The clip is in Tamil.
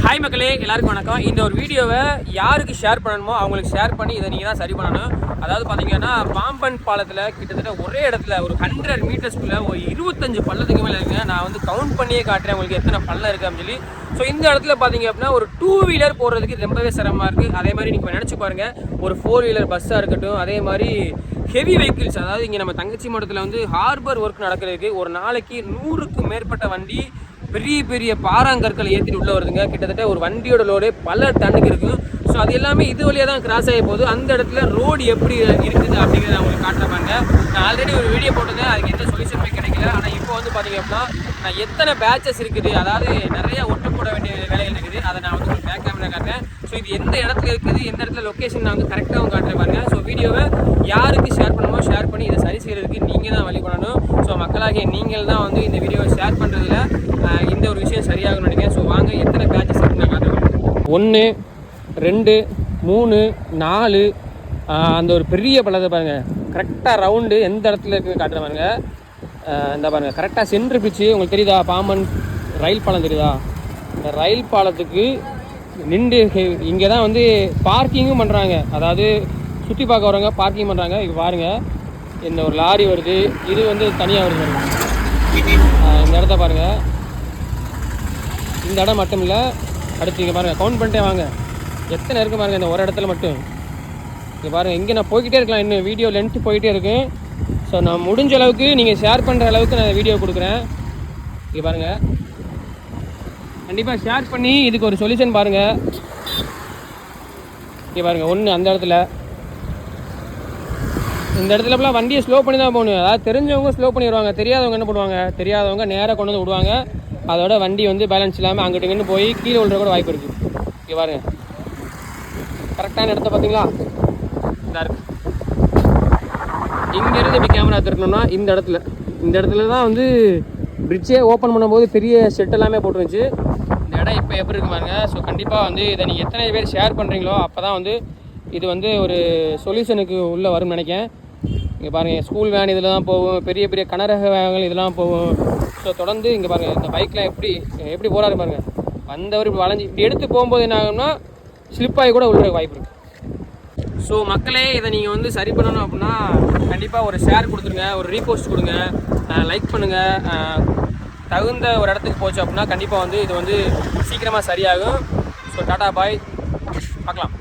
ஹாய் மக்களே, எல்லாருக்கும் வணக்கம். இந்த ஒரு வீடியோவை யாருக்கு ஷேர் பண்ணணுமோ அவங்களுக்கு ஷேர் பண்ணி இதை நீங்கள் தான் சரி பண்ணணும். அதாவது பார்த்தீங்கன்னா, பாம்பன் பாலத்தில் கிட்டத்தட்ட ஒரே இடத்துல ஒரு 100 மீட்டர்ஸ்க்குள்ளே ஒரு 25 பள்ளத்துக்கு மேலே இருக்குங்க. நான் வந்து கவுண்ட் பண்ணியே காட்டுறேன் உங்களுக்கு எத்தனை பள்ளம் இருக்குது அப்படின்னு சொல்லி. ஸோ இந்த இடத்துல பார்த்தீங்க அப்படின்னா ஒரு 2 வீலர் போகிறதுக்கு ரொம்பவே சிரமமாக இருக்குது. அதே மாதிரி நீங்கள் நினச்சி பாருங்கள், ஒரு 4 வீலர் பஸ்ஸாக இருக்கட்டும், அதே மாதிரி ஹெவி வெஹிக்கிள்ஸ், அதாவது இங்கே நம்ம தங்கச்சி மடத்தில் வந்து ஹார்பர் ஒர்க் நடக்கிறதுக்கு ஒரு நாளைக்கு 100க்கு மேற்பட்ட வண்டி பெரிய பெரிய பாறாங்கற்களை ஏற்றிட்டு உள்ளே வருதுங்க. கிட்டத்தட்ட ஒரு வண்டியோட லோடே பல டன்னுக்கு இருக்கும். ஸோ அது எல்லாமே இது வழியாக தான் கிராஸ் ஆகி போகுது. அந்த இடத்துல ரோடு எப்படி இருக்குது அப்படிங்கிறத அவங்களுக்கு காட்டுறாங்க. நான் ஆல்ரெடி ஒரு வீடியோ போட்டிருந்தேன், அதுக்கு எந்த சொல்யூஷனுமே கிடைக்கல. ஆனால் இப்போ வந்து பார்த்தீங்க அப்படின்னா நான் எத்தனை பேட்சஸ் இருக்குது, அதாவது நிறைய ஒட்டு போட வேண்டிய வேலைகள் இருக்குது, அதை நான் வந்து ஒரு பேக் கேமரா காட்டுறேன். ஸோ இது எந்த இடத்துல இருக்குது, எந்த இடத்துல லொக்கேஷன் நான் வந்து கரெக்டாகவும் காட்டுறேன் பாருங்க. ஸோ வீடியோவை யாருக்கு ஷேர் பண்ணணுமோ ஷேர் பண்ணி இதை சரி செய்கிறதுக்கு நீங்கள் தான் வழி பண்ணணும். ஸோ மக்களாகிய நீங்கள் தான் வந்து இந்த வீடியோவை ஷேர் பண்ணுறதுல இந்த ஒரு விஷயம் சரியாகணும்னு நினைக்கிறேன். ஸோ வாங்க எத்தனை பேட்சஸ் இருக்குன்னு நான் காட்டுறேன். 1 2 3 4 அந்த ஒரு பெரிய பள்ளத்தை பாருங்கள். கரெக்டாக ரவுண்டு எந்த இடத்துல இருக்குன்னு காட்டுற பாருங்க. இந்த பாருங்கள், கரெக்டாக சென்ட்ரு பிச்சு உங்களுக்கு தெரியுதா? பாம்பன் ரயில் பாலம் தெரியுதா? இந்த ரயில் பாலத்துக்கு நின்று இங்கே தான் வந்து பார்க்கிங்கும் பண்ணுறாங்க. அதாவது சுற்றி பார்க்க வரவங்க பார்க்கிங் பண்ணுறாங்க. இப்போ பாருங்கள், இந்த ஒரு லாரி வருது, இது வந்து தனியாக வருது பாருங்கள். இந்த இடத்த பாருங்கள், இந்த இடம் மட்டும் இல்லை, அடுத்து இங்கே பாருங்கள், கவுண்ட் பண்ணிட்டே வாங்க எத்தனை இருக்குது பாருங்கள். இந்த ஒரு இடத்துல மட்டும் இங்கே பாருங்கள். இங்கே நான் போய்கிட்டே இருக்கலாம், இன்னும் வீடியோ லென்த்து போய்கிட்டே இருக்கும். ஸோ நான் முடிஞ்ச அளவுக்கு நீங்கள் ஷேர் பண்ணுற அளவுக்கு நான் வீடியோ கொடுக்குறேன். இங்கே பாருங்கள், கண்டிப்பாக ஷேர் பண்ணி இதுக்கு ஒரு சொல்யூஷன் பாருங்கள். இங்கே பாருங்கள், 1 அந்த இடத்துல, இந்த இடத்துலலாம் வண்டியை ஸ்லோ பண்ணி தான் போகணும். அதாவது தெரிஞ்சவங்க ஸ்லோ பண்ணிடுவாங்க, தெரியாதவங்க என்ன பண்ணுவாங்க, தெரியாதவங்க நேராக கொண்டு வந்து விடுவாங்க. அதோட வண்டி வந்து பேலன்ஸ் இல்லாமல் அங்கிட்டு இங்கிட்டு போய் கீழே விழுற கூட வாய்ப்பு இருக்குது. இங்கே பாருங்க, கரெக்டான இடத்த பார்த்தீங்களா? இதாக இருக்குது. இங்கேருந்து இப்படி கேமரா திருக்கணும்னா இந்த இடத்துல தான் வந்து பிரிட்ஜே ஓப்பன் பண்ணும்போது பெரிய செட் எல்லாமே போட்டுருந்துச்சு. இந்த இடம் இப்போ எப்படி இருக்கு பாருங்க. ஸோ கண்டிப்பாக வந்து இதை நீங்கள் எத்தனை பேர் ஷேர் பண்ணுறீங்களோ அப்போ தான் வந்து இது வந்து ஒரு சொல்யூஷனுக்கு உள்ளே வரும்னு நினைக்கிறேன். இங்கே பாருங்கள், ஸ்கூல் வேன் இதில் தான் போகும், பெரிய பெரிய கனரக வேகங்கள் இதெல்லாம் போகும். ஸோ தொடர்ந்து இங்கே பாருங்கள், இந்த பைக்லாம் எப்படி போகிறாரு பாருங்கள். வந்தவர் இப்படி வளைஞ்சி இப்படி எடுத்து போகும்போது என்ன ஆகும்னா ஸ்லிப் ஆகி கூட உள்ள வாய்ப்பு இருக்குது. ஸோ மக்களே, இதை நீங்கள் வந்து சரி பண்ணணும் அப்படின்னா கண்டிப்பாக ஒரு ஷேர் கொடுத்துருங்க, ஒரு ரீபோஸ்ட் கொடுங்க, லைக் பண்ணுங்கள். தகுந்த ஒரு இடத்துக்கு போச்சு அப்படின்னா கண்டிப்பாக வந்து இது வந்து சீக்கிரமாக சரியாகும். ஸோ டாடா பாய், பார்க்கலாம்.